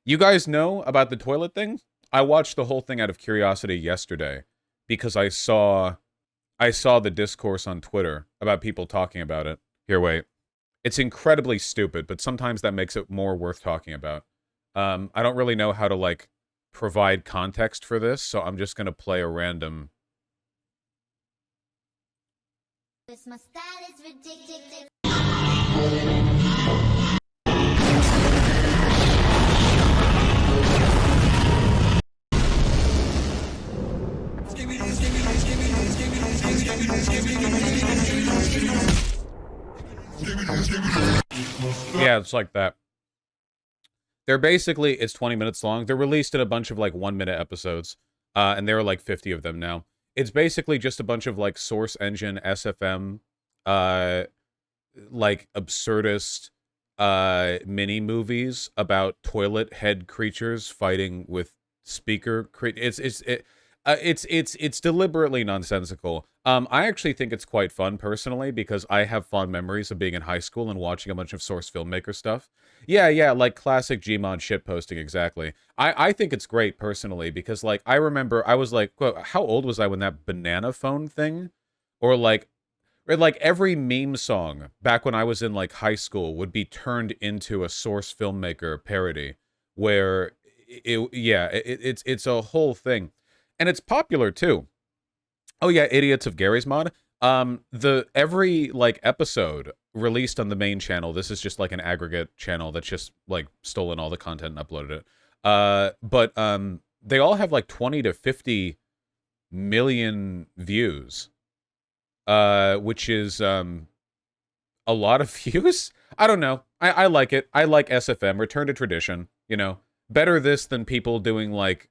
You guys know about the toilet thing? I watched the whole thing out of curiosity yesterday because I saw the discourse on Twitter about people talking about it. Here, wait. It's incredibly stupid, but sometimes that makes it more worth talking about. I don't really know how to like provide context for this, so I'm just gonna play a random. My style is ridiculous. Yeah, it's like that. They're basically it's 20 minutes long. They're released in a bunch of like 1 minute episodes, and there are like 50 of them now. It's basically just a bunch of like source engine SFM, uh, like absurdist mini movies about toilet head creatures fighting with it's deliberately nonsensical. I actually think it's quite fun personally because I have fond memories of being in high school and watching a bunch of source filmmaker stuff. Yeah, yeah, like classic Gmod shit posting exactly. I think it's great personally because like I remember I was like, quote, how old was I when that banana phone thing, or like every meme song back when I was in like high school would be turned into a source filmmaker parody where it's a whole thing. And it's popular too. Oh yeah, Idiots of Gary's Mod. The every like episode released on the main channel, this is just like an aggregate channel that's just like stolen all the content and uploaded it. But they all have like 20 to 50 million views, which is a lot of views. I don't know. I like it. I like SFM. Return to tradition. You know, better this than people doing like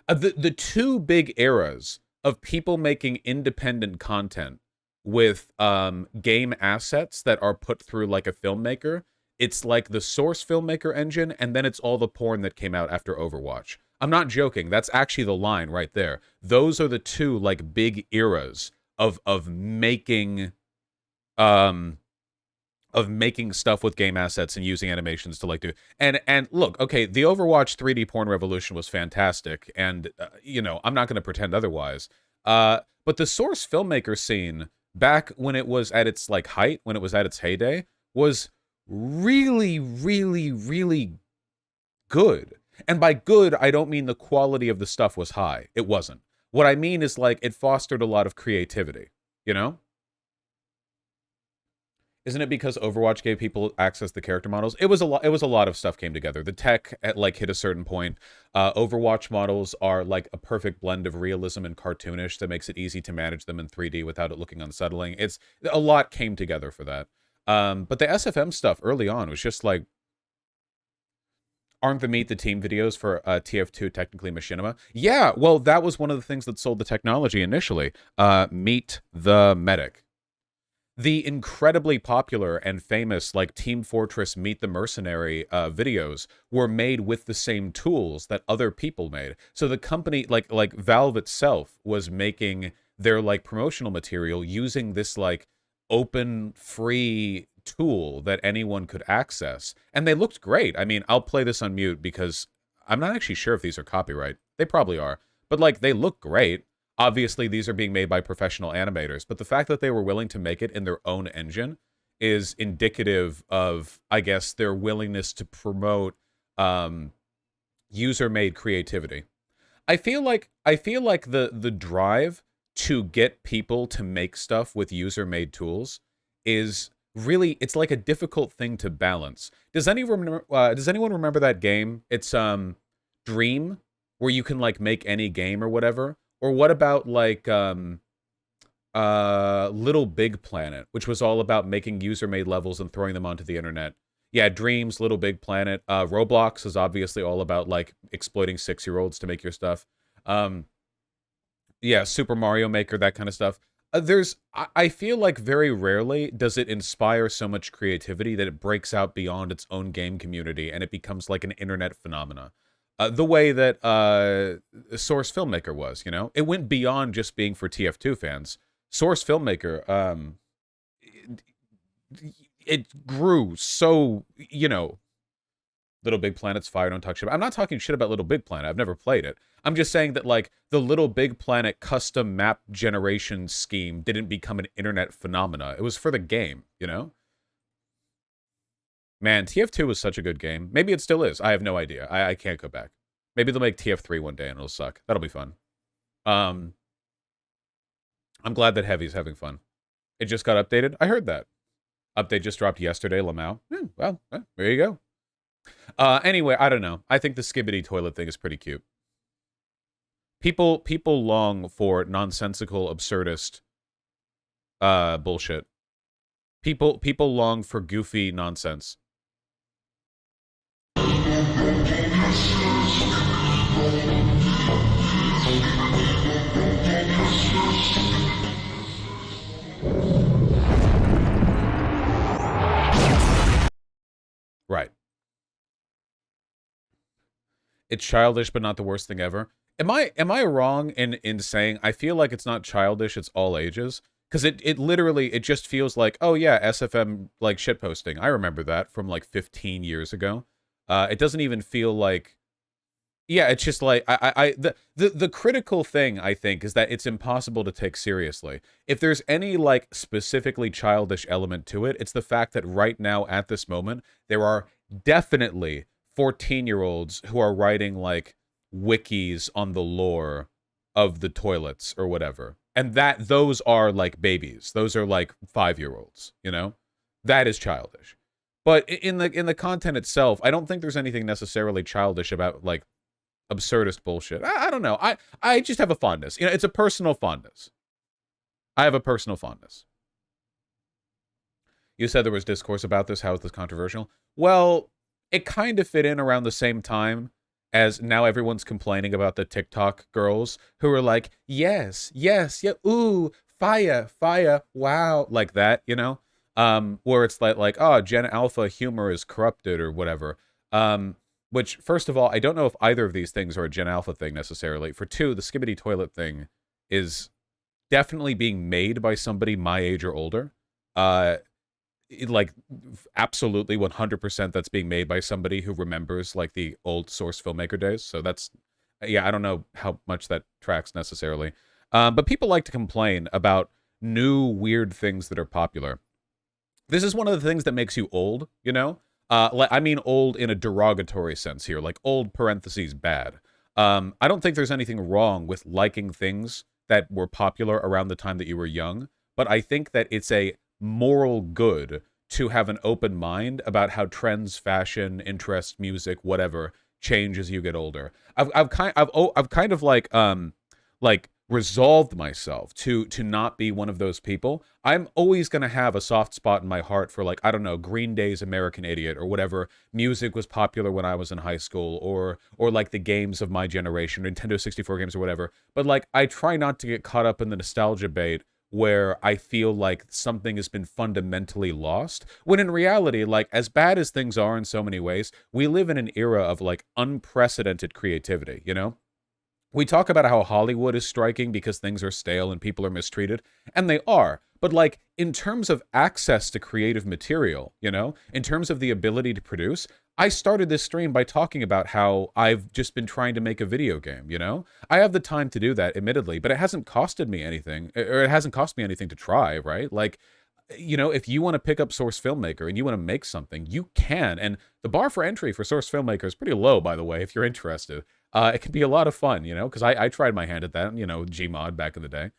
the two big eras of people making independent content with game assets that are put through like a filmmaker. It's like the source filmmaker engine, and then it's all the porn that came out after Overwatch. I'm not joking. That's actually the line right there. Those are the two like big eras of um making stuff with game assets and using animations to like do. And look, okay, the Overwatch 3D porn revolution was fantastic, and I'm not going to pretend otherwise. But the source filmmaker scene back when it was at its like height, when it was at its heyday, was really, really, really good. And by good, I don't mean the quality of the stuff was high. It wasn't. What I mean is like it fostered a lot of creativity, you know? Isn't it because Overwatch gave people access to character models? It was a lot. It was a lot of stuff came together. The tech at like hit a certain point. Overwatch models are like a perfect blend of realism and cartoonish that makes it easy to manage them in 3D without it looking unsettling. It's a lot came together for that. But the SFM stuff early on was just like, aren't the Meet the Team videos for TF2 technically machinima? Yeah, well, that was one of the things that sold the technology initially. Meet the Medic, the incredibly popular and famous like Team Fortress Meet the Mercenary videos were made with the same tools that other people made. So the company like Valve itself was making their like promotional material using this like open free tool that anyone could access. And they looked great. I mean, I'll play this on mute because I'm not actually sure if these are copyright. They probably are. But like they look great. Obviously, these are being made by professional animators, but the fact that they were willing to make it in their own engine is indicative of, I guess, their willingness to promote user-made creativity. I feel like the drive to get people to make stuff with user-made tools is really it's like a difficult thing to balance. Does anyone remember that game? It's Dream, where you can like make any game or whatever. Or what about like Little Big Planet, which was all about making user-made levels and throwing them onto the internet. Yeah, Dreams, Little Big Planet. Roblox is obviously all about like exploiting 6-year-olds to make your stuff. Um, yeah, Super Mario Maker, that kind of stuff. I feel like very rarely does it inspire so much creativity that it breaks out beyond its own game community and it becomes like an internet phenomena. The way that Source Filmmaker was, it went beyond just being for TF2 fans. Source Filmmaker, it, it grew so, Little Big Planet's fire, don't talk shit. I'm not talking shit about Little Big Planet. I've never played it. I'm just saying that, like, the Little Big Planet custom map generation scheme didn't become an internet phenomena. It was for the game, you know? Man, TF2 was such a good game. Maybe it still is. I have no idea. I can't go back. Maybe they'll make TF3 one day and it'll suck. That'll be fun. I'm glad that Heavy's having fun. It just got updated. I heard that. Update just dropped yesterday, Lamau. Well, there you go. Anyway, I don't know. I think the Skibidi toilet thing is pretty cute. People long for nonsensical, absurdist bullshit. People long for goofy nonsense. Right. It's childish, but not the worst thing ever. Am I wrong in saying I feel like it's not childish, it's all ages? Because it literally, it just feels like, oh yeah, SFM, like, shitposting. I remember that from, like, 15 years ago. It doesn't even feel like... Yeah, it's just like, the critical thing, I think, is that it's impossible to take seriously. If there's any, like, specifically childish element to it, it's the fact that right now, at this moment, there are definitely 14-year-olds who are writing, like, wikis on the lore of the toilets or whatever. And those are, like, babies. Those are, like, 5-year-olds, you know? That is childish. But in the content itself, I don't think there's anything necessarily childish about, like, absurdist bullshit. I don't know. I just have a fondness. You know, it's a personal fondness. I have a personal fondness. You said there was discourse about this. How is this controversial? Well, it kind of fit in around the same time as now everyone's complaining about the TikTok girls who are like, yes, yes, yeah, ooh, fire, fire, wow, like that, you know? Where it's like, oh, Gen Alpha humor is corrupted or whatever. Which, first of all, I don't know if either of these things are a Gen Alpha thing necessarily. For two, the Skibidi toilet thing is definitely being made by somebody my age or older. Like, absolutely 100% that's being made by somebody who remembers, like, the old Source filmmaker days. So that's, yeah, I don't know how much that tracks necessarily. But people like to complain about new weird things that are popular. This is one of the things that makes you old, you know? Like, I mean old in a derogatory sense here, like old parentheses bad. I don't think there's anything wrong with liking things that were popular around the time that you were young, but I think that it's a moral good to have an open mind about how trends, fashion, interests, music, whatever, change as you get older. I've kind of like resolved myself to not be one of those people. I'm always going to have a soft spot in my heart for, like, I don't know, Green Day's American Idiot or whatever music was popular when I was in high school, or like the games of my generation, Nintendo 64 games or whatever. But, like, I try not to get caught up in the nostalgia bait where I feel like something has been fundamentally lost, when in reality, like, as bad as things are in so many ways, we live in an era of, like, unprecedented creativity, you know? We talk about how Hollywood is striking because things are stale and people are mistreated, and they are. But, like, in terms of access to creative material, you know, in terms of the ability to produce, I started this stream by talking about how I've just been trying to make a video game, you know? I have the time to do that, admittedly, but it hasn't costed me anything, or it hasn't cost me anything to try, right? Like, you know, if you want to pick up Source Filmmaker and you want to make something, you can. And the bar for entry for Source Filmmaker is pretty low, by the way, if you're interested. It can be a lot of fun, you know, because I tried my hand at that, you know, Gmod back in the day.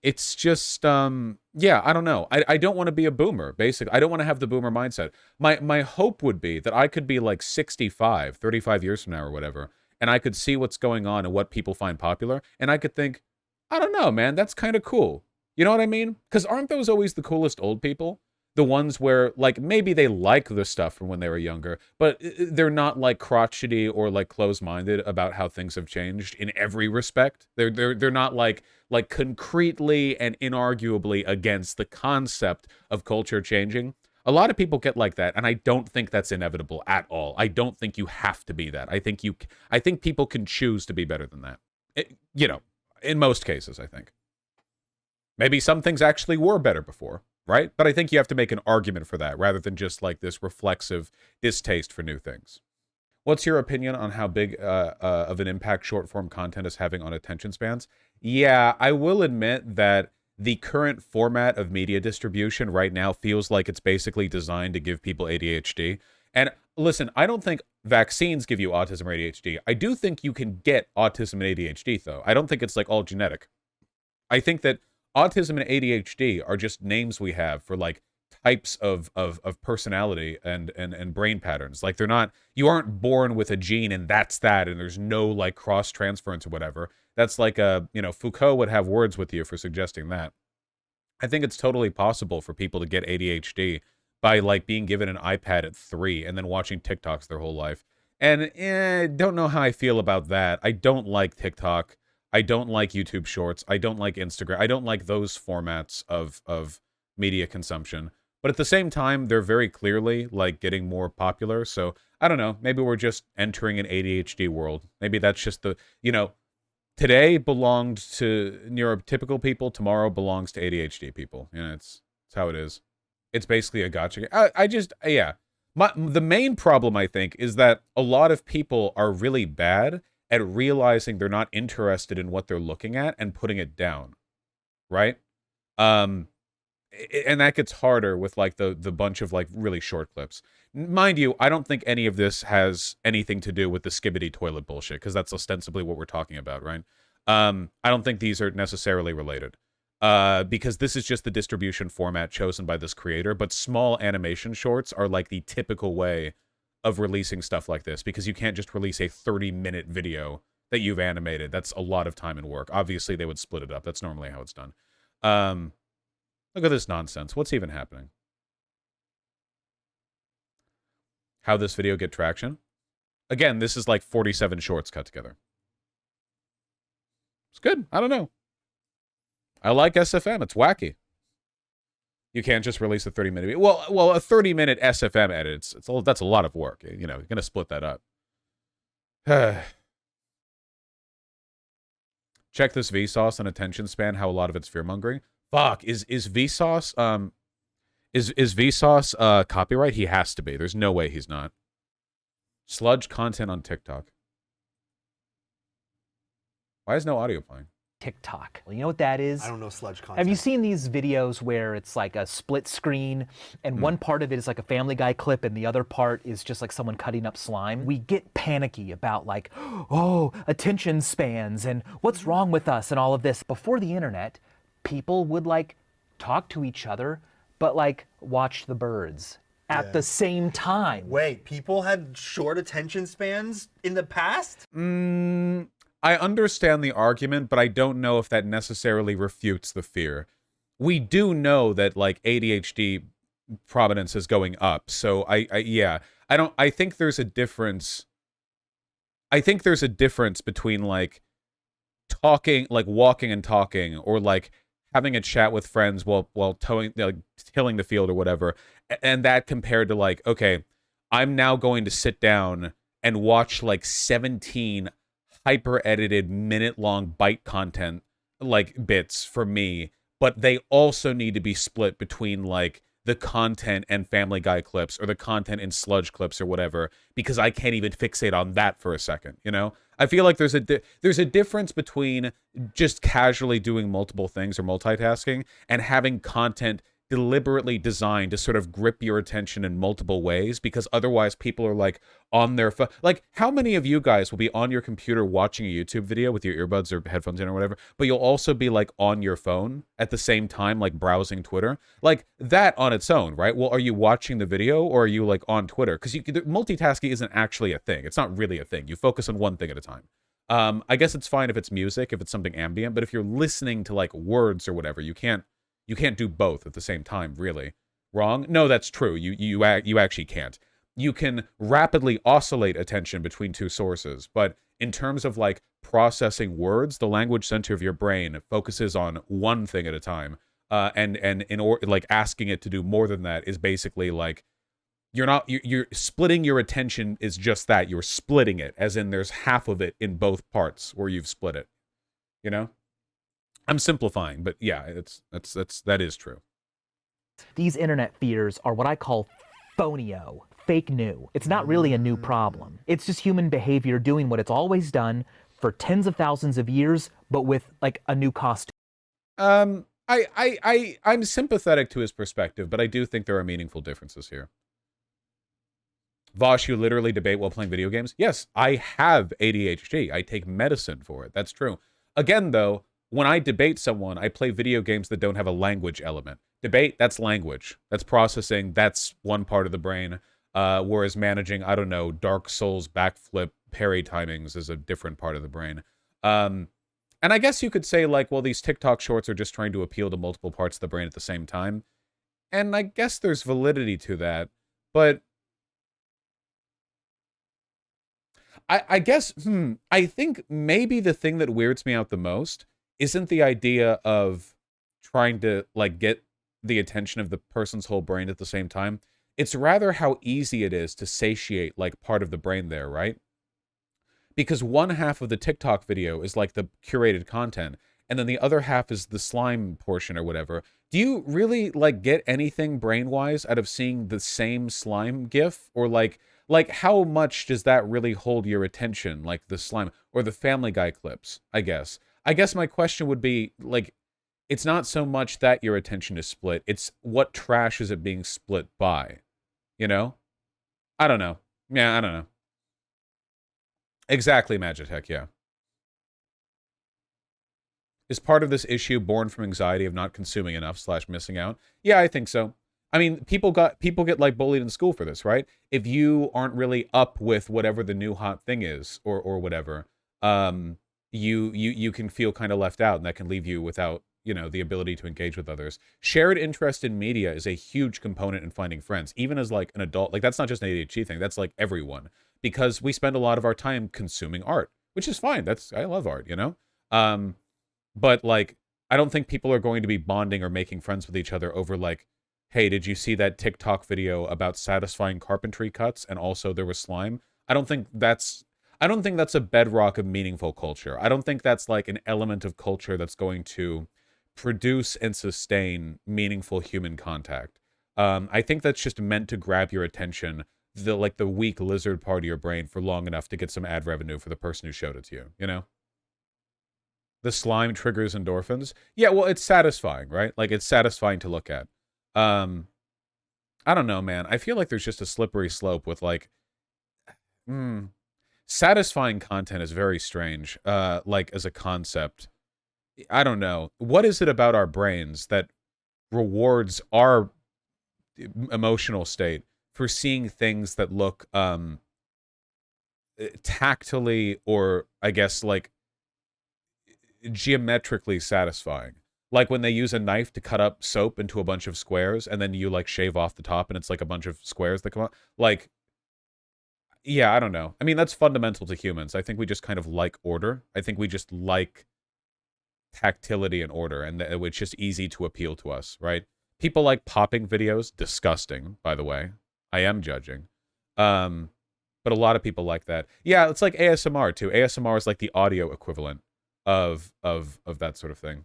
It's just, yeah, I don't know. I don't want to be a boomer, basically. I don't want to have the boomer mindset. My hope would be that I could be like 65, 35 years from now or whatever, and I could see what's going on and what people find popular, and I could think, I don't know, man, that's kind of cool. You know what I mean? Because aren't those always the coolest old people? The ones where, like, maybe they like the stuff from when they were younger, but they're not, like, crotchety or, like, closed-minded about how things have changed in every respect. They're not, like concretely and inarguably against the concept of culture changing. A lot of people get like that, and I don't think that's inevitable at all. I don't think you have to be that. I think people can choose to be better than that. You know, in most cases, I think. Maybe some things actually were better before. right? But I think you have to make an argument for that rather than just like this reflexive distaste for new things. What's your opinion on how big of an impact short form content is having on attention spans? Yeah, I will admit that the current format of media distribution right now feels like it's basically designed to give people ADHD. And listen, I don't think vaccines give you autism or ADHD. I do think you can get autism and ADHD, though. I don't think it's like all genetic. I think that autism and ADHD are just names we have for like types of personality and brain patterns. Like they're not, you aren't born with a gene and that's that, and there's no like cross transference or whatever. That's like Foucault would have words with you for suggesting that. I think it's totally possible for people to get ADHD by like being given an iPad at 3 and then watching TikToks their whole life. And don't know how I feel about that. I don't like TikTok. I don't like YouTube Shorts. I don't like Instagram. I don't like those formats of media consumption. But at the same time, they're very clearly like getting more popular. So I don't know. Maybe we're just entering an ADHD world. Maybe that's just today belonged to neurotypical people. Tomorrow belongs to ADHD people. It's how it is. It's basically a gotcha. Yeah. The main problem, I think, is that a lot of people are really bad at realizing they're not interested in what they're looking at and putting it down, right? And that gets harder with like the bunch of like really short clips. Mind you, I don't think any of this has anything to do with the Skibidi toilet bullshit, because that's ostensibly what we're talking about, right? I don't think these are necessarily related. Because this is just the distribution format chosen by this creator, but small animation shorts are like the typical way of releasing stuff like this, because you can't just release a 30-minute video that you've animated. That's a lot of time and work. Obviously, they would split it up. That's normally how it's done. Look at this nonsense. What's even happening? How this video get traction? Again, this is like 47 shorts cut together. It's good. I don't know. I like SFM. It's wacky. You can't just release a 30-minute. Well, a 30-minute SFM edit. That's a lot of work. You're gonna split that up. Check this Vsauce on attention span. How a lot of it's fear mongering. Fuck, is Vsauce is Vsauce copyright? He has to be. There's no way he's not. Sludge content on TikTok. Why is no audio playing? TikTok. You know what that is? I don't know sludge content. Have you seen these videos where it's like a split screen and one part of it is like a Family Guy clip and the other part is just like someone cutting up slime? We get panicky about like, oh, attention spans and what's wrong with us and all of this. Before the internet, people would like talk to each other, but like watch the birds at the same time. Wait, people had short attention spans in the past? I understand the argument, but I don't know if that necessarily refutes the fear. We do know that like ADHD prominence is going up. So I think there's a difference. I think there's a difference between like talking, like walking and talking, or like having a chat with friends while tilling the field or whatever. And that compared to like, okay, I'm now going to sit down and watch like 17 hyper-edited minute-long bite content like bits for me, but they also need to be split between like the content and Family Guy clips or the content in sludge clips or whatever, because I can't even fixate on that for a second, I feel like there's a difference between just casually doing multiple things or multitasking and having content deliberately designed to sort of grip your attention in multiple ways, because otherwise people are like on their phone. Like, how many of you guys will be on your computer watching a YouTube video with your earbuds or headphones in or whatever, but you'll also be like on your phone at the same time, like browsing Twitter? Like that on its own, right? Well, are you watching the video or are you like on Twitter? Because multitasking isn't actually a thing. It's not really a thing. You focus on one thing at a time. I guess it's fine if it's music, if it's something ambient, but if you're listening to like words or whatever, you can't do both at the same time, really. Wrong? No, that's true. You actually can't. You can rapidly oscillate attention between two sources, but in terms of like processing words, the language center of your brain focuses on one thing at a time. And like asking it to do more than that is basically like you're splitting your attention is just that. You're splitting it, as in there's half of it in both parts where you've split it. I'm simplifying, but yeah, that is true. These internet fears are what I call phonio, fake new. It's not really a new problem. It's just human behavior doing what it's always done for tens of thousands of years, but with like a new costume. I'm sympathetic to his perspective, but I do think there are meaningful differences here. Vosh, you literally debate while playing video games? Yes, I have ADHD. I take medicine for it. That's true. Again, though, when I debate someone, I play video games that don't have a language element. Debate, that's language. That's processing. That's one part of the brain. Whereas managing, I don't know, Dark Souls backflip parry timings is a different part of the brain. And I guess you could say, like, well, these TikTok shorts are just trying to appeal to multiple parts of the brain at the same time. And I guess there's validity to that. But I guess, I think maybe the thing that weirds me out the most isn't the idea of trying to, like, get the attention of the person's whole brain at the same time. It's rather how easy it is to satiate, like, part of the brain there, right? Because one half of the TikTok video is, like, the curated content, and then the other half is the slime portion or whatever. Do you really, like, get anything brain-wise out of seeing the same slime gif? Or, like, how much does that really hold your attention, like the slime or the Family Guy clips, I guess? I guess my question would be, like, it's not so much that your attention is split, it's what trash is it being split by, you know? I don't know. Yeah, I don't know. Exactly, Magitech, yeah. Is part of this issue born from anxiety of not consuming enough / missing out? Yeah, I think so. I mean, people get like bullied in school for this, right? If you aren't really up with whatever the new hot thing is or whatever, you can feel kind of left out, and that can leave you without, you know, the ability to engage with others. Shared interest in media is a huge component in finding friends, even as like an adult. Like, that's not just an ADHD thing, that's like everyone, because we spend a lot of our time consuming art, which is fine. I love art, you know? But like, I don't think people are going to be bonding or making friends with each other over like, hey, did you see that TikTok video about satisfying carpentry cuts and also there was slime? I don't think that's a bedrock of meaningful culture. I don't think that's like an element of culture that's going to produce and sustain meaningful human contact. I think that's just meant to grab your attention, the weak lizard part of your brain for long enough to get some ad revenue for the person who showed it to you, you know? The slime triggers endorphins. Yeah, well, it's satisfying, right? Like, it's satisfying to look at. I don't know, man. I feel like there's just a slippery slope with like, satisfying content is very strange. Like as a concept, I don't know. What is it about our brains that rewards our emotional state for seeing things that look tactily or I guess like geometrically satisfying? Like when they use a knife to cut up soap into a bunch of squares and then you like shave off the top and it's like a bunch of squares that come out. Like, yeah, I don't know. I mean, that's fundamental to humans. I think we just kind of like order. I think we just like tactility and order, and it's just easy to appeal to us, right? People like popping videos. Disgusting, by the way. I am judging. But a lot of people like that. Yeah, it's like ASMR too. ASMR is like the audio equivalent of that sort of thing.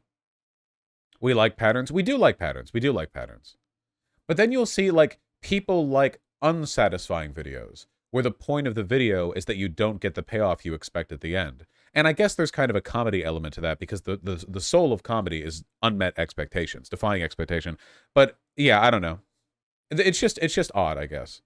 We like patterns. We do like patterns. We do like patterns. But then you'll see, like, people like unsatisfying videos, where the point of the video is that you don't get the payoff you expect at the end. And I guess there's kind of a comedy element to that, because the soul of comedy is unmet expectations, defying expectation. But, yeah, I don't know. It's just odd, I guess.